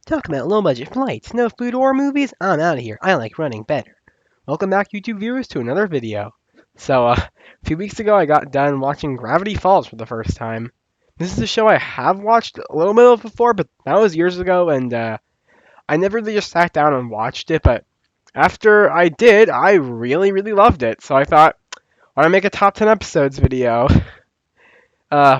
Talk about low-budget flights, no food or movies? I'm out of here. I like running better. Welcome back, YouTube viewers, to another video. A few weeks ago, I got done watching Gravity Falls for the first time. This is a show I have watched a little bit of before, but that was years ago, and I never really just sat down and watched it, but after I did, I really, really loved it. So I thought, why don't I make a top 10 episodes video? Uh,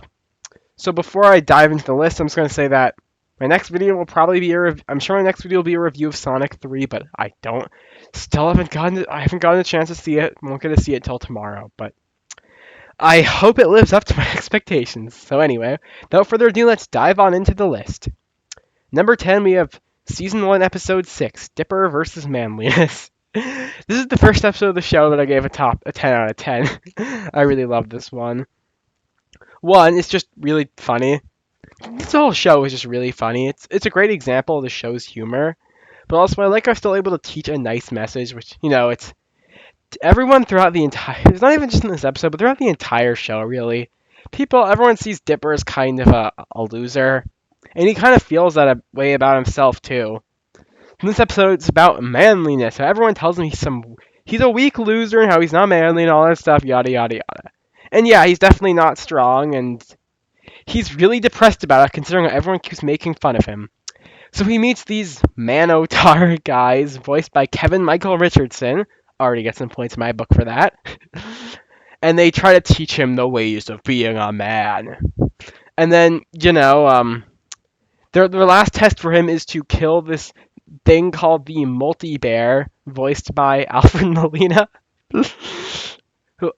so before I dive into the list, I'm just going to say that my next video will probably be I'm sure my next video will be a review of Sonic 3, but I haven't gotten a chance to see it. Won't get to see it till tomorrow, but I hope it lives up to my expectations. So anyway, without further ado, let's dive on into the list. Number 10, we have Season 1, Episode 6, Dipper versus Manliness. This is the first episode of the show that I gave a 10 out of 10. I really love this one. One, it's just really funny. This whole show is just really funny. It's a great example of the show's humor, but also I like I'm still able to teach a nice message, which it's everyone throughout the entire. It's not even just in this episode, but throughout the entire show, really. Everyone sees Dipper as kind of a loser, and he kind of feels that way about himself too. In this episode, it's about manliness. So everyone tells him he's a weak loser and how he's not manly and all that stuff, yada yada yada. And yeah, he's definitely not strong, and he's really depressed about it, considering how everyone keeps making fun of him. So he meets these Manotaur guys, voiced by Kevin Michael Richardson. Already get some points in my book for that. And they try to teach him the ways of being a man. And then, their last test for him is to kill this thing called the Multi-Bear, voiced by Alfred Molina.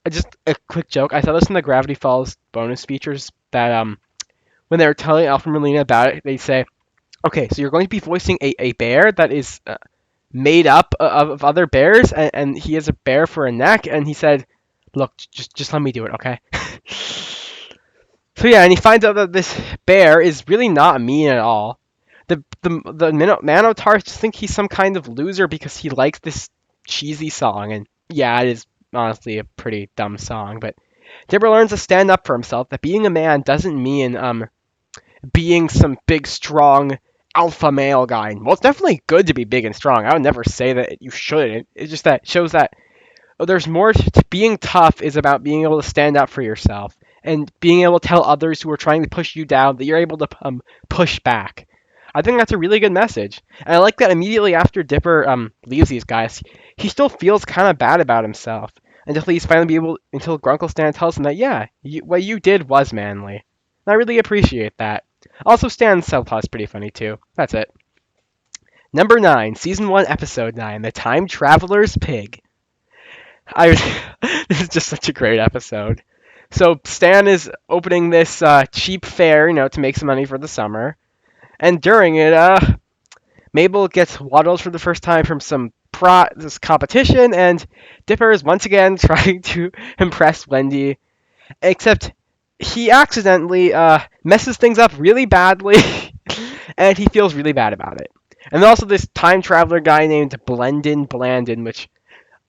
Just a quick joke. I saw this in the Gravity Falls bonus features that when they were telling Alfred Molina about it, they say, okay, so you're going to be voicing a bear that is made up of other bears, and he has a bear for a neck, and he said, look, just let me do it, okay? So yeah, and he finds out that this bear is really not mean at all. The Manotaurs just think he's some kind of loser because he likes this cheesy song, and yeah, it is honestly a pretty dumb song, but Dipper learns to stand up for himself, that being a man doesn't mean being some big, strong, alpha male guy. Well, it's definitely good to be big and strong. I would never say that you shouldn't. It's just that it shows that there's more to being tough is about being able to stand up for yourself and being able to tell others who are trying to push you down that you're able to push back. I think that's a really good message. And I like that immediately after Dipper leaves these guys, he still feels kind of bad about himself until Grunkle Stan tells him that, yeah, what you did was manly. And I really appreciate that. Also, Stan's subplot is pretty funny too. That's it. Number 9, Season 1, Episode 9, The Time Traveler's Pig. This is just such a great episode. So Stan is opening this cheap fair, to make some money for the summer. And during it, Mabel gets waddles for the first time from this competition, and Dipper is once again trying to impress Wendy, except he accidentally messes things up really badly, and he feels really bad about it. And also this time traveler guy named Blendin Blandin, which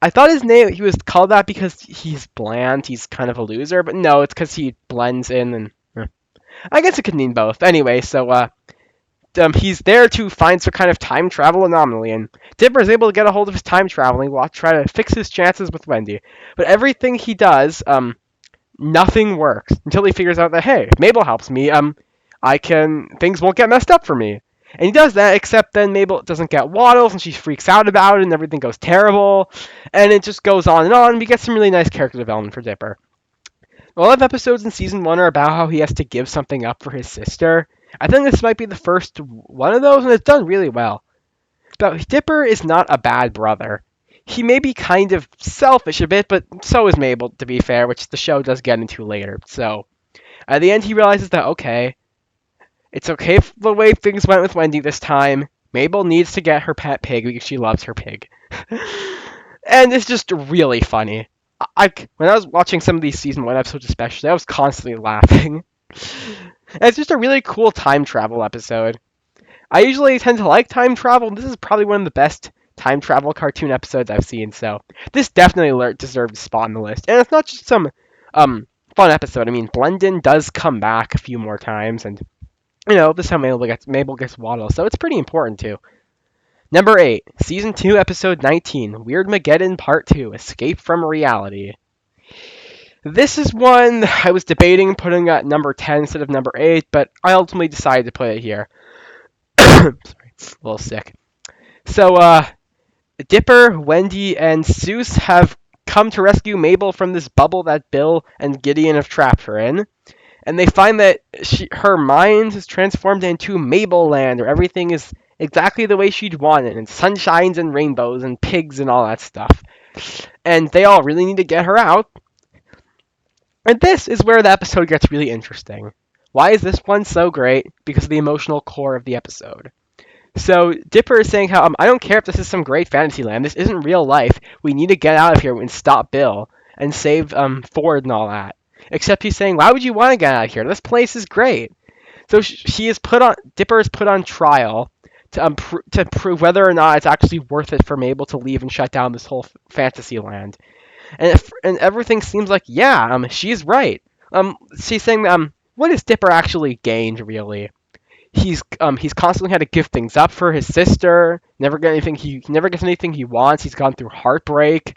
I thought he was called that because he's bland, he's kind of a loser, but no, it's because he blends in, and I guess it could mean both. Anyway, so he's there to find some kind of time travel anomaly, and Dipper is able to get a hold of his time traveling while trying to fix his chances with Wendy. But everything he does, nothing works until he figures out that, hey, if Mabel helps me, things won't get messed up for me. And he does that, except then Mabel doesn't get waddles, and she freaks out about it, and everything goes terrible, and it just goes on, and we get some really nice character development for Dipper. A lot of episodes in Season 1 are about how he has to give something up for his sister. I think this might be the first one of those, and it's done really well. But Dipper is not a bad brother. He may be kind of selfish a bit, but so is Mabel, to be fair, which the show does get into later. So, at the end, he realizes that, okay, it's okay the way things went with Wendy this time. Mabel needs to get her pet pig because she loves her pig. And it's just really funny. When I was watching some of these Season 1 episodes especially, I was constantly laughing. And it's just a really cool time travel episode. I usually tend to like time travel. This is probably one of the best time travel cartoon episodes I've seen, so this definitely deserves a spot on the list. And it's not just some fun episode. I mean, Blendin does come back a few more times, and This is how Mabel gets Waddle, so it's pretty important too. Number 8, Season 2, Episode 19, Weird Mageddon Part 2, Escape from Reality. This is one I was debating putting at number 10 instead of number 8, but I ultimately decided to put it here. Sorry, a little sick. So, Dipper, Wendy, and Seuss have come to rescue Mabel from this bubble that Bill and Gideon have trapped her in. And they find that her mind is transformed into Mabel Land, where everything is exactly the way she'd want it, and sunshines and rainbows and pigs and all that stuff. And they all really need to get her out. And this is where the episode gets really interesting. Why is this one so great? Because of the emotional core of the episode. So Dipper is saying how I don't care if this is some great fantasy land. This isn't real life. We need to get out of here and stop Bill and save Ford and all that. Except he's saying, why would you want to get out of here? This place is great. So Dipper is put on trial to prove whether or not it's actually worth it for Mabel to leave and shut down this whole fantasy land. And everything seems like she's right. She's saying what has Dipper actually gained really? He's constantly had to give things up for his sister. He never gets anything he wants. He's gone through heartbreak.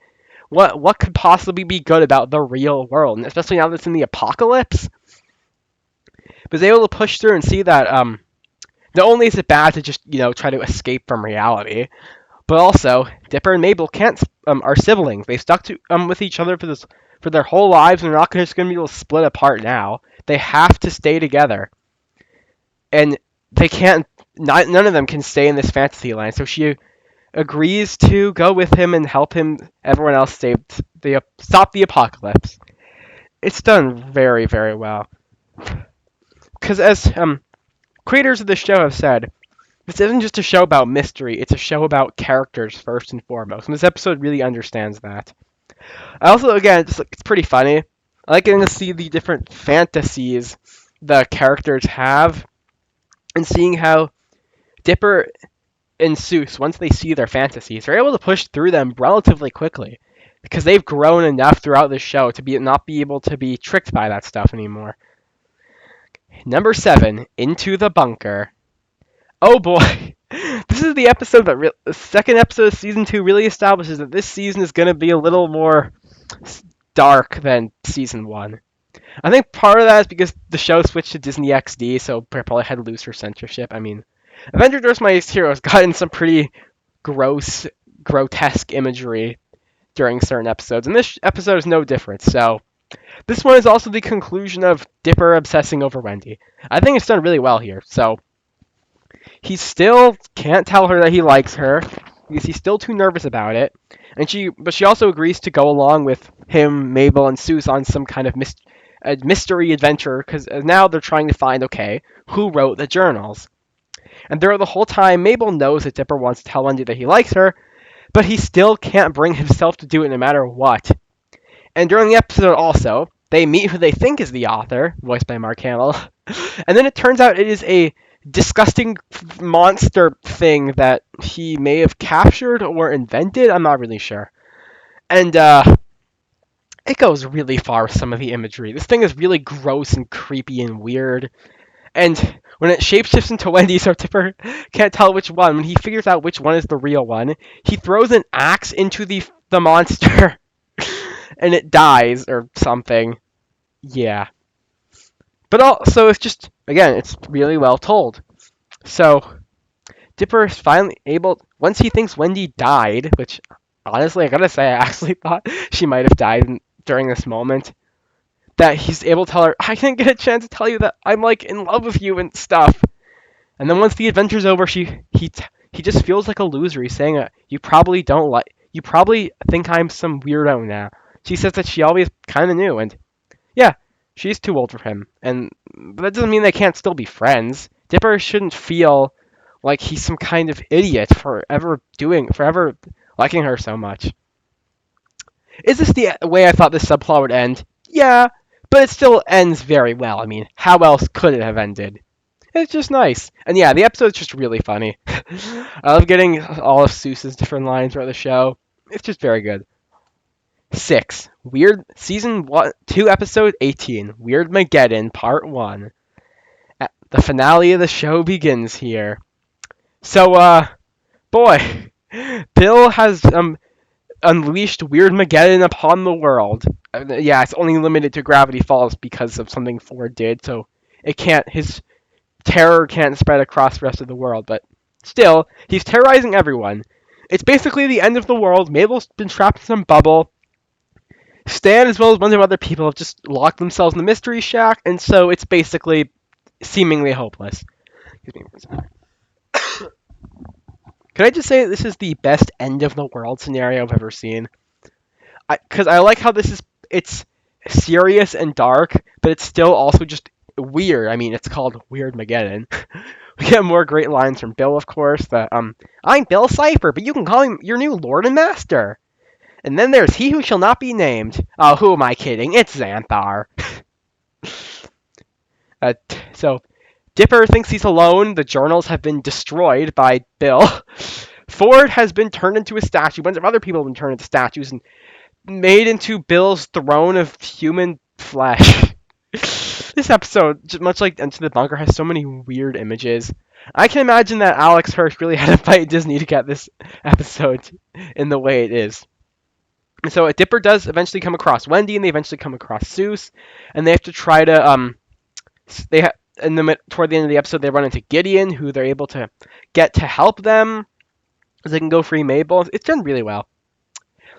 What could possibly be good about the real world, and especially now that it's in the apocalypse? Was able to push through and see that not only is it bad to just try to escape from reality, but also Dipper and Mabel can't are siblings. They stuck to with each other for their whole lives, and they're not just going to be able to split apart now. They have to stay together, and they can't. None of them can stay in this fantasy land. So she agrees to go with him and help everyone else stop the apocalypse. It's done very, very well. Because as creators of the show have said, this isn't just a show about mystery, it's a show about characters first and foremost. And this episode really understands that. I also, again, it's pretty funny. I like getting to see the different fantasies the characters have and seeing how Dipper and Seuss, once they see their fantasies, are able to push through them relatively quickly because they've grown enough throughout the show to not be able to be tricked by that stuff anymore. Number 7, Into the Bunker. Oh boy, this is the episode the second episode of season 2 really establishes that this season is going to be a little more dark than season 1. I think part of that is because the show switched to Disney XD, so probably had looser censorship. I mean, Avengers vs. Mightiest Heroes got in some pretty gross, grotesque imagery during certain episodes, and this episode is no different. So, this one is also the conclusion of Dipper obsessing over Wendy. I think it's done really well here. So, he still can't tell her that he likes her because he's still too nervous about it, but she also agrees to go along with him, Mabel, and Seuss on some kind of mystery adventure because now they're trying to find who wrote the journals. And throughout the whole time, Mabel knows that Dipper wants to tell Wendy that he likes her, but he still can't bring himself to do it no matter what. And during the episode also, they meet who they think is the author, voiced by Mark Hamill, and then it turns out it is a disgusting monster thing that he may have captured or invented. I'm not really sure. And it goes really far with some of the imagery. This thing is really gross and creepy and weird. And when it shapeshifts into Wendy, so Dipper can't tell which one, when he figures out which one is the real one, he throws an axe into the monster, and it dies or something. Yeah. But also, it's just, again, it's really well told. So, Dipper is finally able, once he thinks Wendy died, which, honestly, I gotta say, I actually thought she might have died during this moment, that he's able to tell her, I didn't get a chance to tell you that I'm in love with you and stuff. And then once the adventure's over, he just feels like a loser. He's saying, you probably think I'm some weirdo now. She says that she always kind of knew, and yeah, she's too old for him. But that doesn't mean they can't still be friends. Dipper shouldn't feel like he's some kind of idiot for ever liking her so much. Is this the way I thought this subplot would end? Yeah, but it still ends very well. I mean, how else could it have ended? It's just nice. And yeah, the episode's just really funny. I love getting all of Seuss's different lines throughout the show. It's just very good. 6. Season 2, Episode 18, Weird Mageddon, Part 1. The finale of the show begins here. So, boy, Bill has unleashed Weird Mageddon upon the world. Yeah, it's only limited to Gravity Falls because of something Ford did, so it can't. His terror can't spread across the rest of the world. But still, he's terrorizing everyone. It's basically the end of the world. Mabel's been trapped in some bubble. Stan, as well as a bunch of other people, have just locked themselves in the mystery shack, and so it's basically seemingly hopeless. Excuse me for a second. Could I just say this is the best end of the world scenario I've ever seen? Because I like how it's serious and dark, but it's still also just weird. I mean, it's called Weird Mageddon. We get more great lines from Bill, of course. I'm Bill Cipher, but you can call him your new Lord and Master. And then there's He Who Shall Not Be Named. Oh, who am I kidding? It's Xanthar. So Dipper thinks he's alone. The journals have been destroyed by Bill. Ford has been turned into a statue. A bunch of other people have been turned into statues and made into Bill's throne of human flesh. This episode, just much like Into the Bunker, has so many weird images. I can imagine that Alex Hirsch really had to fight Disney to get this episode in the way it is. So Dipper does eventually come across Wendy, and they eventually come across Seuss, and they have to try to toward the end of the episode they run into Gideon, who they're able to get to help them, so they can go free Mabel. It's done really well.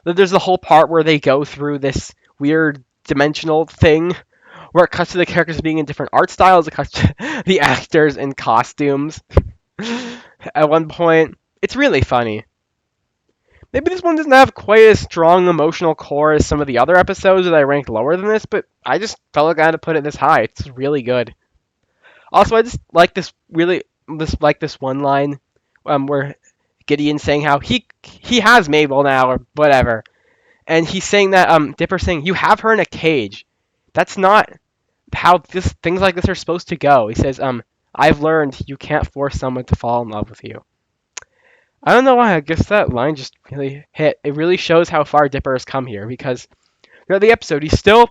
There's the whole part where they go through this weird dimensional thing where it cuts to the characters being in different art styles, it cuts to the actors in costumes. At one point, it's really funny. Maybe this one doesn't have quite as strong emotional core as some of the other episodes that I ranked lower than this, but I just felt like I had to put it this high. It's really good. Also, I just like this one line where Gideon's saying how he has Mabel now or whatever, and he's saying that Dipper's saying you have her in a cage. That's not how things like this are supposed to go. He says I've learned you can't force someone to fall in love with you. I don't know why. I guess that line just really hit. It really shows how far Dipper has come here because throughout the episode he's still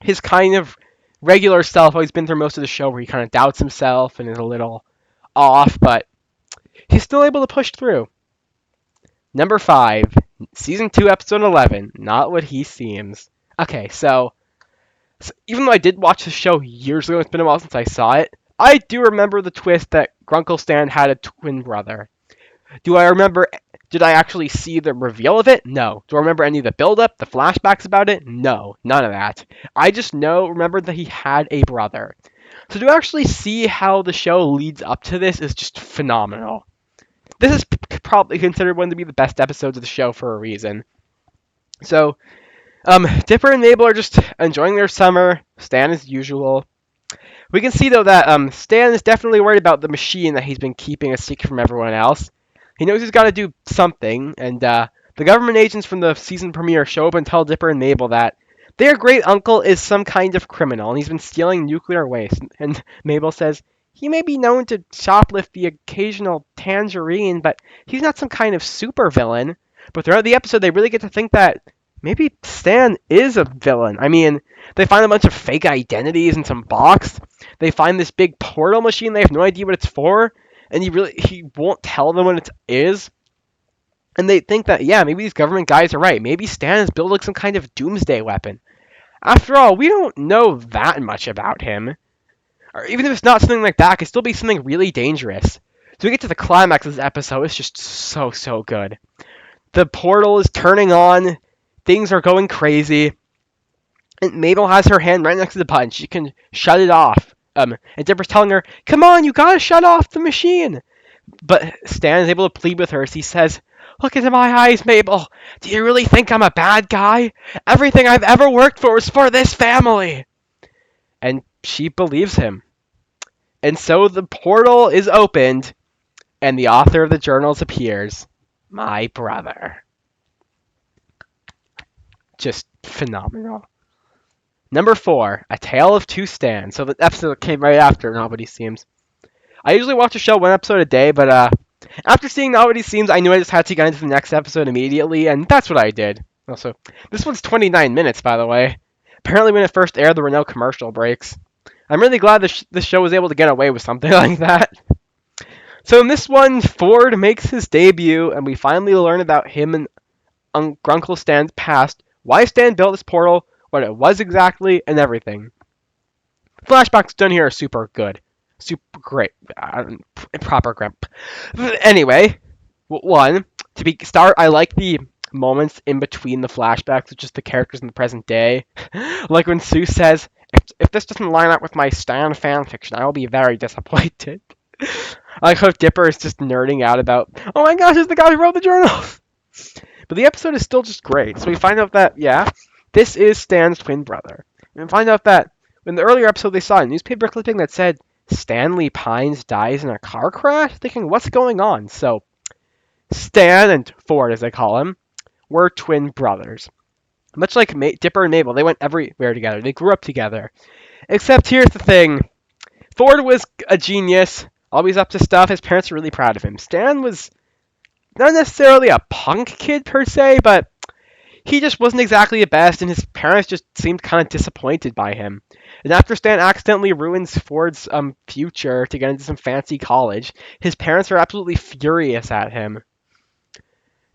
his kind of regular self. He's been through most of the show where he kind of doubts himself and is a little off, but he's still able to push through. Number 5, Season 2, Episode 11, Not What He Seems. Okay, so even though I did watch the show years ago, it's been a while since I saw it, I do remember the twist that Grunkle Stan had a twin brother. Did I actually see the reveal of it? No. Do I remember any of the build-up, the flashbacks about it? No, none of that. I just remember that he had a brother. So to actually see how the show leads up to this is just phenomenal. This is probably considered one to be the best episodes of the show for a reason. So, Dipper and Mabel are just enjoying their summer. Stan as usual. We can see though that Stan is definitely worried about the machine that he's been keeping a secret from everyone else. He knows he's got to do something, and the government agents from the season premiere show up and tell Dipper and Mabel that their great uncle is some kind of criminal, and he's been stealing nuclear waste. And Mabel says, he may be known to shoplift the occasional tangerine, but he's not some kind of supervillain. But throughout the episode, they really get to think that maybe Stan is a villain. I mean, they find a bunch of fake identities in some box. They find this big portal machine. They have no idea what it's for. And he won't tell them what it is. And they think that, yeah, maybe these government guys are right. Maybe Stan is built like some kind of doomsday weapon. After all, we don't know that much about him. Or even if it's not something like that, it could still be something really dangerous. So we get to the climax of this episode. It's just so good. The portal is turning on. Things are going crazy. And Mabel has her hand right next to the button. She can shut it off. And Dipper's telling her, come on, you gotta shut off the machine. But Stan is able to plead with her as he says, look into my eyes, Mabel. Do you really think I'm a bad guy? Everything I've ever worked for was for this family. And she believes him. And so the portal is opened, and the author of the journals appears. My brother. Just phenomenal. Number 4, A Tale of Two Stans. So the episode came right after Not What He Seems. I usually watch a show one episode a day, but after seeing Not What He Seems, I knew I just had to get into the next episode immediately, and that's what I did. Also, this one's 29 minutes, by the way. Apparently when it first aired, there were no commercial breaks. I'm really glad the show was able to get away with something like that. So in this one, Ford makes his debut, and we finally learn about him and Grunkle Stan's past, why Stan built this portal, what it was exactly, and everything. Flashbacks done here are super good. Super great. Proper grip. Anyway, one, I like the moments in between the flashbacks with just the characters in the present day. Like when Sue says, if this doesn't line up with my Stan fanfiction, I will be very disappointed. I like how Dipper is just nerding out about, oh my gosh, it's the guy who wrote the journal! But the episode is still just great. So we find out that, yeah, this is Stan's twin brother. And we find out that in the earlier episode they saw a newspaper clipping that said Stanley Pines dies in a car crash, thinking, what's going on? So Stan and Ford, as they call him, were twin brothers. Much like Dipper and Mabel, they went everywhere together. They grew up together. Except here's the thing. Ford was a genius, always up to stuff. His parents were really proud of him. Stan was not necessarily a punk kid per se, but he just wasn't exactly the best, and his parents just seemed kind of disappointed by him. And after Stan accidentally ruins Ford's future to get into some fancy college, his parents are absolutely furious at him.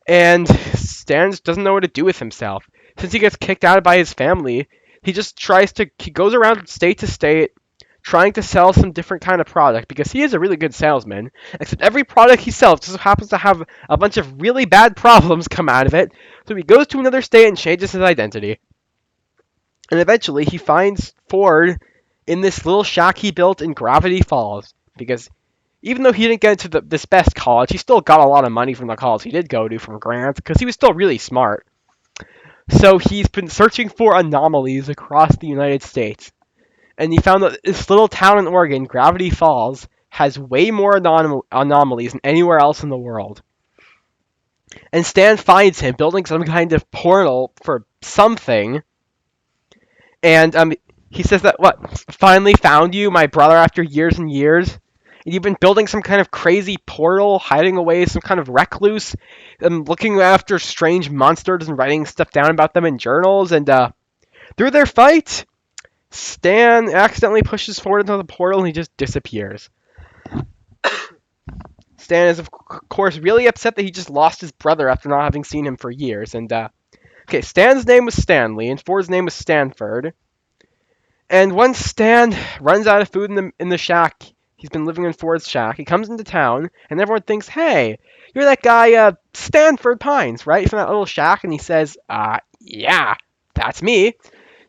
And Stan just doesn't know what to do with himself. Since he gets kicked out by his family, he goes around state to state trying to sell some different kind of product because he is a really good salesman. Except every product he sells just happens to have a bunch of really bad problems come out of it. So he goes to another state and changes his identity. And eventually he finds Ford in this little shack he built in Gravity Falls. Because even though he didn't get into this best college, he still got a lot of money from the college he did go to from grants because he was still really smart. So he's been searching for anomalies across the United States. And he found that this little town in Oregon, Gravity Falls, has way more anomalies than anywhere else in the world. And Stan finds him building some kind of portal for something. And he says that, what, finally found you, my brother, after years and years? And you've been building some kind of crazy portal, hiding away some kind of recluse, and looking after strange monsters and writing stuff down about them in journals. And through their fight, Stan accidentally pushes Ford into the portal and he just disappears. Stan is, of course, really upset that he just lost his brother after not having seen him for years. And, okay, Stan's name was Stanley and Ford's name was Stanford. And once Stan runs out of food in the shack, he's been living in Ford's shack, he comes into town and everyone thinks, hey, you're that guy, Stanford Pines, right? From that little shack. And he says, yeah, that's me.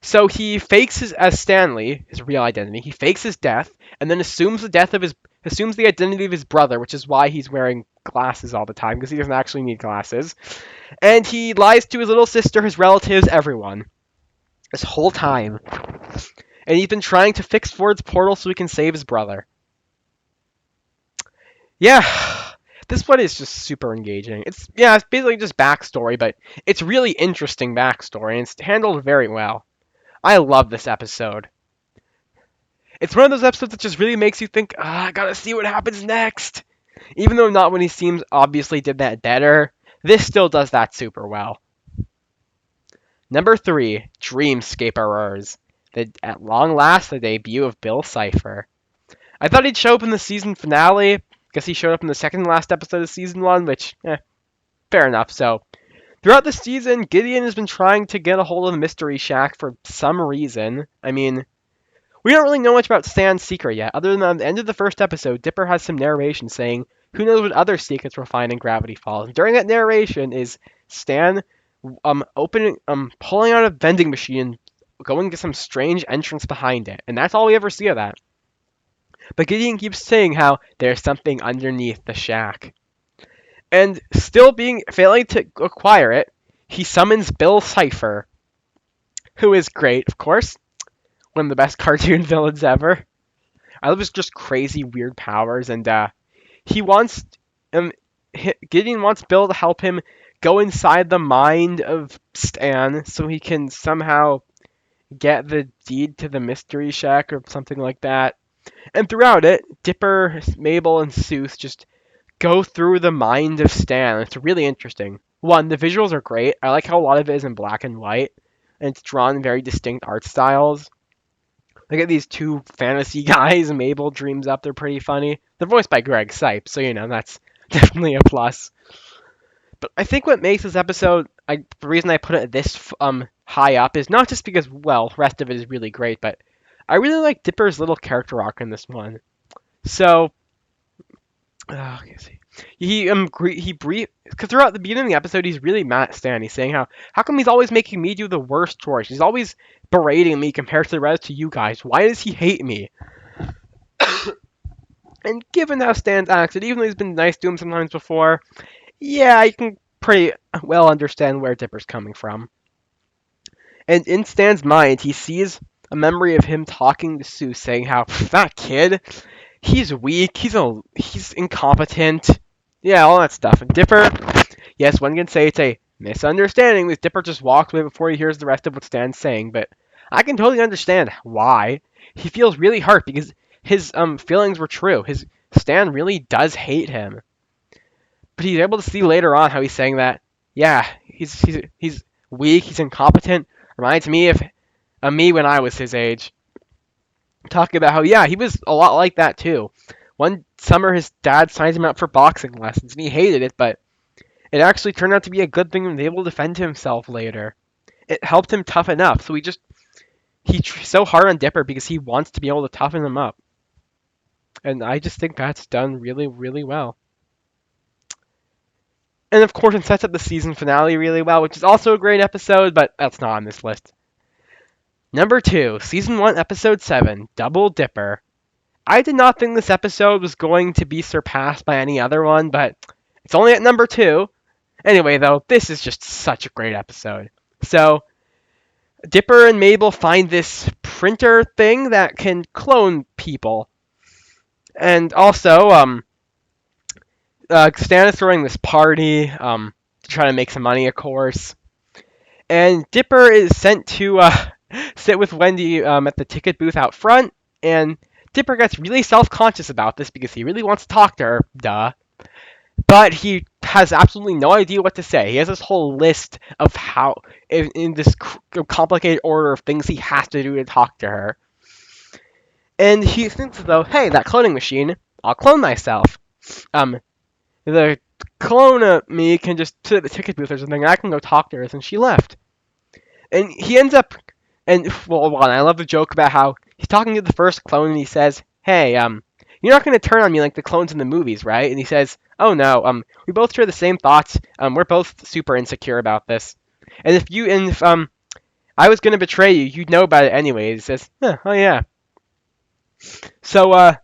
So he fakes as Stanley, his real identity. He fakes his death, and then assumes the identity of his brother, which is why he's wearing glasses all the time because he doesn't actually need glasses. And he lies to his little sister, his relatives, everyone, this whole time. And he's been trying to fix Ford's portal so he can save his brother. Yeah, this one is just super engaging. It's basically just backstory, but it's really interesting backstory, and it's handled very well. I love this episode. It's one of those episodes that just really makes you think, I gotta see what happens next. Even though Not When He Seems obviously did that better, this still does that super well. Number 3, Dreamscaperers. At long last, the debut of Bill Cipher. I thought he'd show up in the season finale. Guess he showed up in the second to last episode of season 1, which, fair enough. So, throughout the season, Gideon has been trying to get a hold of the Mystery Shack for some reason. I mean, we don't really know much about Stan's secret yet, other than at the end of the first episode, Dipper has some narration saying, who knows what other secrets we'll find in Gravity Falls. And during that narration is Stan pulling out a vending machine, going to some strange entrance behind it. And that's all we ever see of that. But Gideon keeps saying how there's something underneath the shack. And still failing to acquire it, he summons Bill Cipher, who is great, of course. One of the best cartoon villains ever. I love his just crazy, weird powers, and Gideon wants Bill to help him go inside the mind of Stan so he can somehow get the deed to the Mystery Shack or something like that. And throughout it, Dipper, Mabel, and Seuss just go through the mind of Stan. It's really interesting. One, the visuals are great. I like how a lot of it is in black and white, and it's drawn in very distinct art styles. I get these two fantasy guys Mabel dreams up. They're pretty funny. They're voiced by Greg Sipes, so that's definitely a plus. But I think what makes this episode, the reason I put it this high up is not just because, well, the rest of it is really great, but I really like Dipper's little character arc in this one. So, see. He brief because throughout the beginning of the episode he's really mad at Stan. He's saying how come he's always making me do the worst chores? He's always berating me compared to the rest of you guys. Why does he hate me? And given how Stan's acted, even though he's been nice to him sometimes before, yeah, I can pretty well understand where Dipper's coming from. And in Stan's mind, he sees a memory of him talking to Sue, saying how that kid, he's weak, he's incompetent, yeah, all that stuff. And Dipper, yes, one can say it's a misunderstanding because Dipper just walks away before he hears the rest of what Stan's saying, but I can totally understand why. He feels really hurt because his feelings were true. His Stan really does hate him. But he's able to see later on how he's saying that, yeah, he's weak, he's incompetent. Reminds me of me when I was his age. Talking about how, yeah, he was a lot like that too. One summer, his dad signed him up for boxing lessons, and he hated it, but it actually turned out to be a good thing and was able to defend himself later. It helped him toughen up, so he's so hard on Dipper because he wants to be able to toughen him up. And I just think that's done really, really well. And of course, it sets up the season finale really well, which is also a great episode, but that's not on this list. Number 2, Season 1, Episode 7, Double Dipper. I did not think this episode was going to be surpassed by any other one, but it's only at number 2. Anyway, though, this is just such a great episode. So, Dipper and Mabel find this printer thing that can clone people. And also, Stan is throwing this party to try to make some money, of course. And Dipper is sent to sit with Wendy at the ticket booth out front. And Dipper gets really self-conscious about this because he really wants to talk to her, duh. But he has absolutely no idea what to say. He has this whole list of how, in this complicated order of things he has to do to talk to her. And he thinks, though, hey, that cloning machine, I'll clone myself. The clone of me can just sit at the ticket booth or something, and I can go talk to her, and she left. And he ends up, and well, I love the joke about how he's talking to the first clone, and he says, hey, you're not going to turn on me like the clones in the movies, right? And he says, oh no, we both share the same thoughts. We're both super insecure about this. And if I was going to betray you, you'd know about it anyways. He says, oh yeah. So,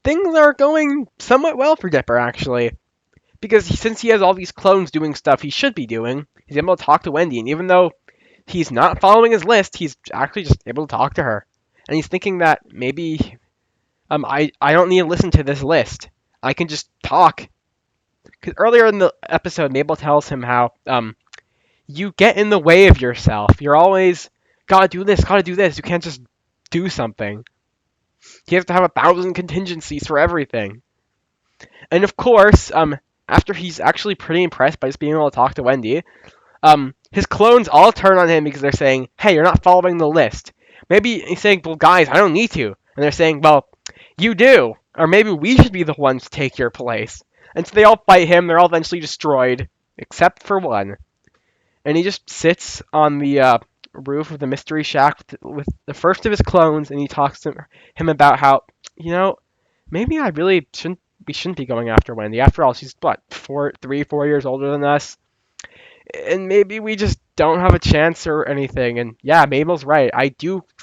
things are going somewhat well for Dipper, actually. Because since he has all these clones doing stuff he should be doing, he's able to talk to Wendy, and even though he's not following his list, he's actually just able to talk to her. And he's thinking that maybe I don't need to listen to this list. I can just talk. Because earlier in the episode, Mabel tells him how you get in the way of yourself. You're always gotta do this, gotta do this. You can't just do something. You have to have 1,000 contingencies for everything. And of course, after he's actually pretty impressed by just being able to talk to Wendy, his clones all turn on him because they're saying, hey, you're not following the list. Maybe he's saying, well, guys, I don't need to. And they're saying, well, you do. Or maybe we should be the ones to take your place. And so they all fight him. They're all eventually destroyed, except for one. And he just sits on the roof of the Mystery Shack with the first of his clones, and he talks to him about how, maybe we shouldn't be going after Wendy. After all, she's, 4 years older than us. And maybe we just don't have a chance or anything. And yeah, Mabel's right.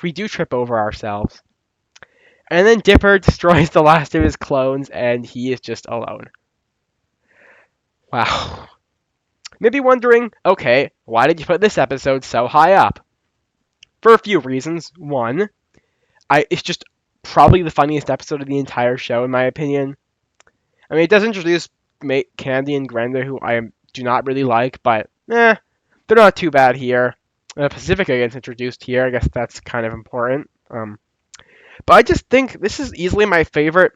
We do trip over ourselves. And then Dipper destroys the last of his clones, and he is just alone. Wow. Maybe wondering, okay, why did you put this episode so high up? For a few reasons. One, it's just probably the funniest episode of the entire show, in my opinion. I mean, it does introduce Candy and Grenda, who I do not really like, but they're not too bad here. Pacifica gets introduced here. I guess that's kind of important. But I just think this is easily my favorite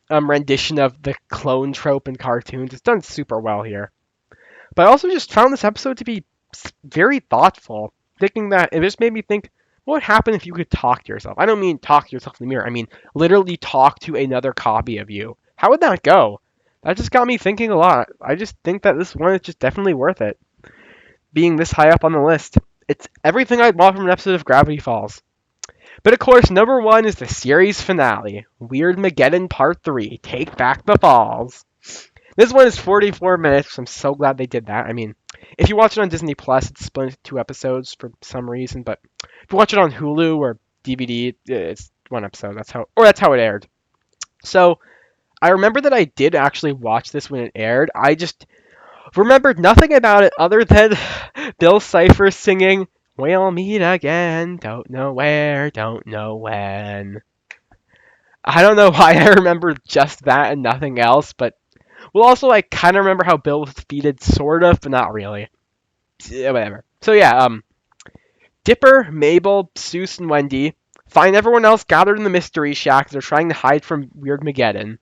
rendition of the clone trope in cartoons. It's done super well here. But I also just found this episode to be very thoughtful, thinking that it just made me think, What would happen if you could talk to yourself? I don't mean talk to yourself in the mirror. I mean literally talk to another copy of you. How would that go? That just got me thinking a lot. I just think that this one is just definitely worth it. Being this high up on the list. It's everything I'd want from an episode of Gravity Falls. But of course, number one is the series finale, Weird Mageddon Part 3, Take Back the Falls. This one is 44 minutes, so I'm so glad they did that. I mean, if you watch it on Disney Plus, it's split into 2 episodes for some reason, but if you watch it on Hulu or DVD, it's 1 episode. That's how it aired. So I remember that I did actually watch this when it aired. I just remembered nothing about it other than Bill Cipher singing, "We'll meet again, don't know where, don't know when." I don't know why I remember just that and nothing else, but well, also I kind of remember how Bill was defeated, sort of, but not really. Yeah, whatever. So yeah, Dipper, Mabel, Seuss, and Wendy find everyone else gathered in the Mystery Shack. They're trying to hide from Weird Mageddon,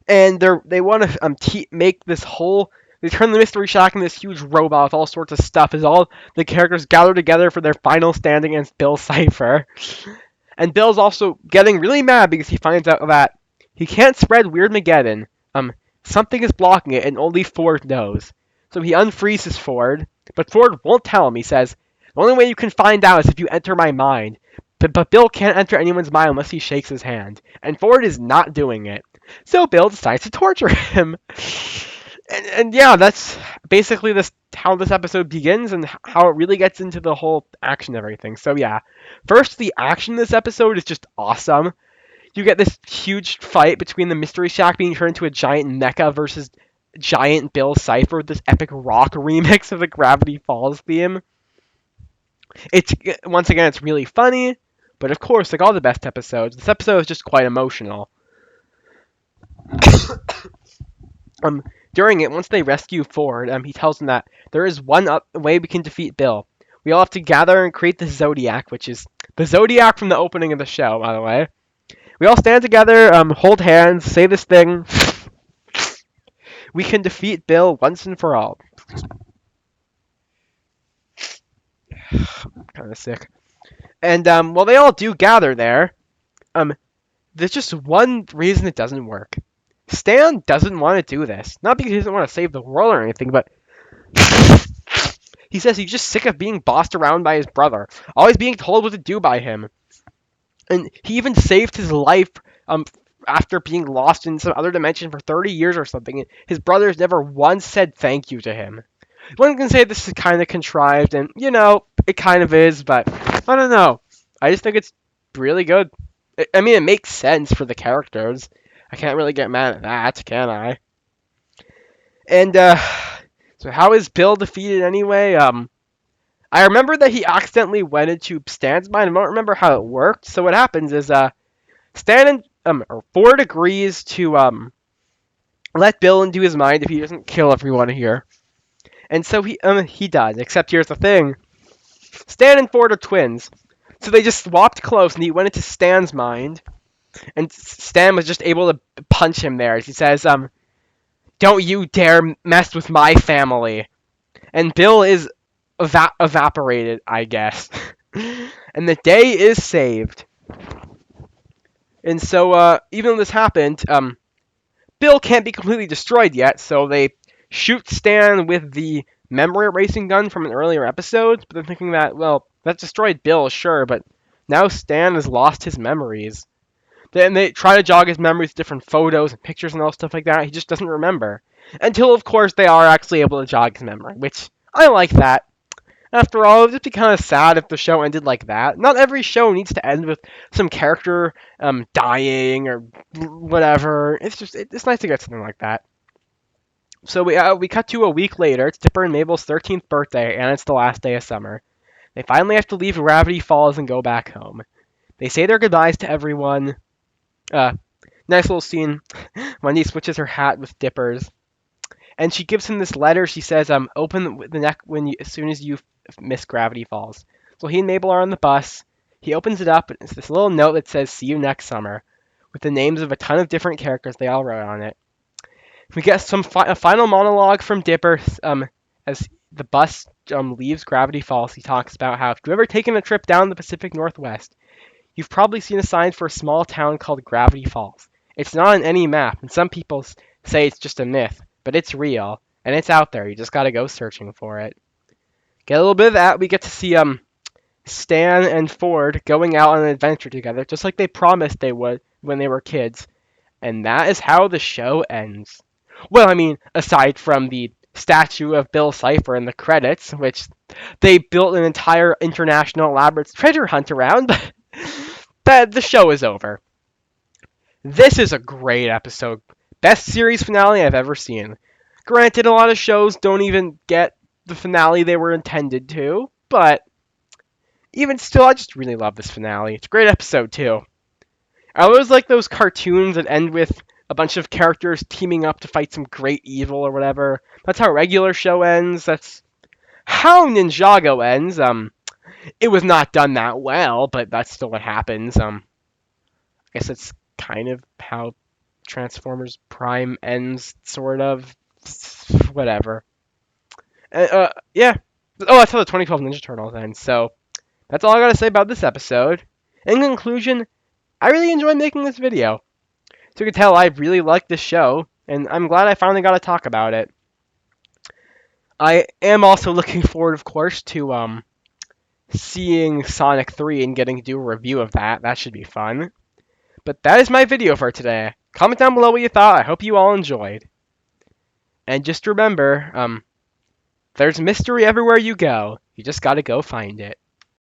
and they want to make this whole. They turn the Mystery Shack into this huge robot with all sorts of stuff as all the characters gather together for their final stand against Bill Cipher. And Bill's also getting really mad because he finds out that he can't spread Weird Mageddon. Something is blocking it, and only Ford knows. So he unfreezes Ford, but Ford won't tell him. He says, "The only way you can find out is if you enter my mind." But Bill can't enter anyone's mind unless he shakes his hand, and Ford is not doing it. So Bill decides to torture him. And yeah, that's basically this how this episode begins and how it really gets into the whole action of everything. So yeah, first the action in this episode is just awesome. You get this huge fight between the Mystery Shack being turned into a giant mecha versus giant Bill Cipher with this epic rock remix of the Gravity Falls theme. It's once again it's really funny, but of course, like all the best episodes, this episode is just quite emotional. um, During it, once they rescue Ford, he tells them that there is one way we can defeat Bill. We all have to gather and create the Zodiac, which is the Zodiac from the opening of the show, by the way. We all stand together, hold hands, say this thing. We can defeat Bill once and for all. Kind of sick. And well, they all do gather there. There's just one reason it doesn't work. Stan doesn't want to do this. Not because he doesn't want to save the world or anything, but he says he's just sick of being bossed around by his brother, always being told what to do by him. And he even saved his life after being lost in some other dimension for 30 years or something. His brothers never once said thank you to him. One can say this is kind of contrived, and it kind of is, but I don't know. I just think it's really good. I mean, it makes sense for the characters. I can't really get mad at that, can I? And so how is Bill defeated anyway? I remember that he accidentally went into Stan's mind. I don't remember how it worked. So what happens is Stan or Ford agrees to let Bill into his mind if he doesn't kill everyone here. And so he does. Except here's the thing: Stan and Ford are twins, so they just swapped clothes, and he went into Stan's mind, and Stan was just able to punch him there. He says, "Don't you dare mess with my family," and Bill is evaporated, I guess, and the day is saved. And so, even though this happened, Bill can't be completely destroyed yet, so they shoot Stan with the memory erasing gun from an earlier episode, but they're thinking that, well, that destroyed Bill, sure, but now Stan has lost his memories. Then they try to jog his memories with different photos and pictures and all stuff like that. He just doesn't remember. Until, of course, they are actually able to jog his memory, which I like that. After all, it would just be kind of sad if the show ended like that. Not every show needs to end with some character dying or whatever. It's nice to get something like that. So we cut to a week later. It's Dipper and Mabel's 13th birthday, and it's the last day of summer. They finally have to leave Gravity Falls and go back home. They say their goodbyes to everyone. Nice little scene. Wendy switches her hat with Dipper's, and she gives him this letter. She says, "Open the neck as soon as you miss Gravity Falls." So he and Mabel are on the bus. He opens it up, and it's this little note that says, "See you next summer," with the names of a ton of different characters they all wrote on it. We get a final monologue from Dipper, as the bus leaves Gravity Falls, he talks about how if you've ever taken a trip down the Pacific Northwest, you've probably seen a sign for a small town called Gravity Falls. It's not on any map, and some people say it's just a myth, but it's real, and it's out there. You just gotta go searching for it. Get a little bit of that. We get to see Stan and Ford going out on an adventure together, just like they promised they would when they were kids. And that is how the show ends. Well, I mean, aside from the statue of Bill Cipher in the credits, which they built an entire international elaborate treasure hunt around, but the show is over. This is a great episode. Best series finale I've ever seen. Granted, a lot of shows don't even get the finale they were intended to, but even still, I just really love this finale. It's a great episode, too. I always like those cartoons that end with a bunch of characters teaming up to fight some great evil or whatever. That's how a regular show ends. That's how Ninjago ends. It was not done that well, but that's still what happens. I guess that's kind of how Transformers Prime ends, sort of. Whatever. Yeah. Oh, that's how the 2012 Ninja Turtles ends. So that's all I gotta say about this episode. In conclusion, I really enjoyed making this video. So you can tell I really like this show, and I'm glad I finally got to talk about it. I am also looking forward, of course, to seeing Sonic 3 and getting to do a review of that. That should be fun. But that is my video for today. Comment down below what you thought. I hope you all enjoyed. And just remember, there's mystery everywhere you go. You just gotta go find it.